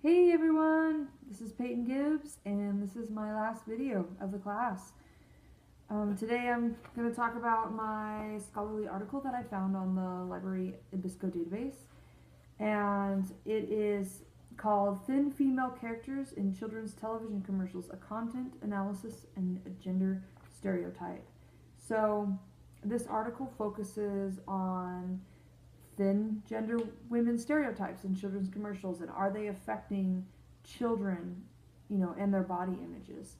Hey everyone, this is Peyton Gibbs, and this is my last video of the class. Today I'm going to talk about my scholarly article that I found on the Library Ibisco database, and it is called Thin Female Characters in Children's Television Commercials, a Content Analysis and a Gender Stereotype. So this article focuses on thin gender women stereotypes in children's commercials, and are they affecting children, and their body images.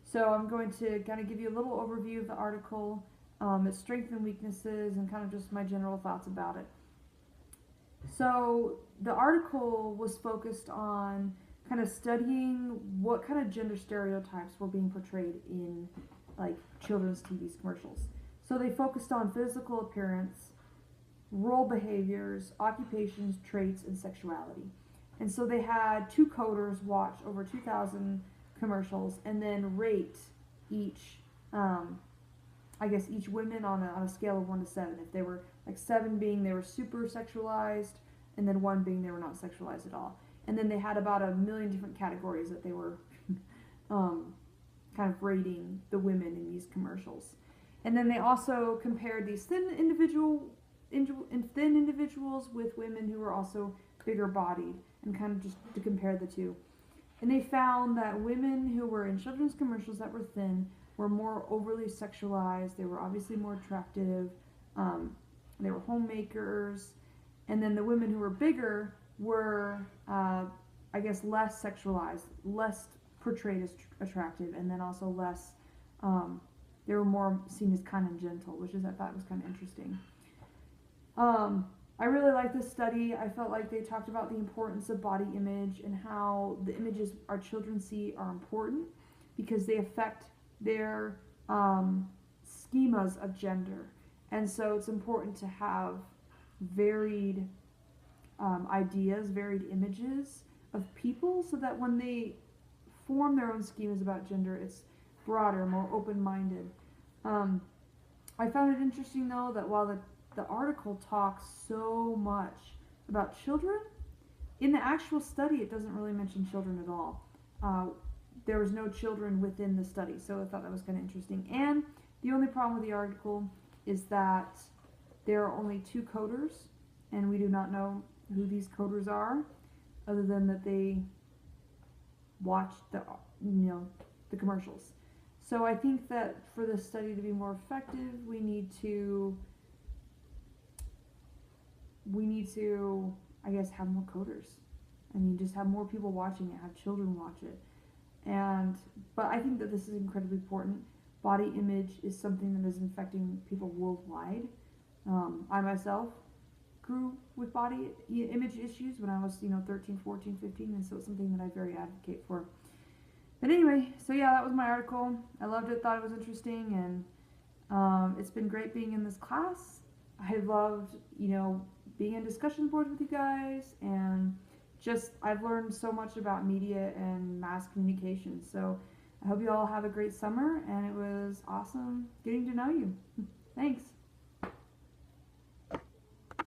So I'm going to kind of give you a little overview of the article, its strengths and weaknesses, and kind of just my general thoughts about it. So the article was focused on kind of studying what kind of gender stereotypes were being portrayed in like children's TV commercials. So they focused on physical appearance, role behaviors, occupations, traits, and sexuality. And so they had two coders watch over 2,000 commercials and then rate each, each woman on a scale of 1 to 7. If they were like 7 being they were super sexualized, and then 1 being they were not sexualized at all. And then they had about 1 million different categories that they were kind of rating the women in these commercials. And then they also compared these thin individuals with women who were also bigger bodied, and kind of just to compare the two. And they found that women who were in children's commercials that were thin were more overly sexualized. They were obviously more attractive. They were homemakers. And then the women who were bigger were, less sexualized, less portrayed as attractive, and then also less, they were more seen as kind and gentle, which I thought was kind of interesting. I really like this study. I felt like they talked about the importance of body image and how the images our children see are important because they affect their schemas of gender. And so it's important to have varied ideas, varied images of people, so that when they form their own schemas about gender, it's broader, more open-minded. I found it interesting, though, that while the article talks so much about children, in the actual study it doesn't really mention children at all. There was no children within the study, so I thought that was kind of interesting. And the only problem with the article is that there are only 2 coders, and we do not know who these coders are, other than that they watched the commercials. So I think that for this study to be more effective, we need to have more coders. Just have more people watching it, have children watch it. But I think that this is incredibly important. Body image is something that is affecting people worldwide. I myself grew with body image issues when I was, 13, 14, 15, and so it's something that I very advocate for. But anyway, so yeah, that was my article. I loved it, thought it was interesting, and it's been great being in this class. I loved, being in discussion boards with you guys, and I've learned so much about media and mass communication. So I hope you all have a great summer, and it was awesome getting to know you. Thanks.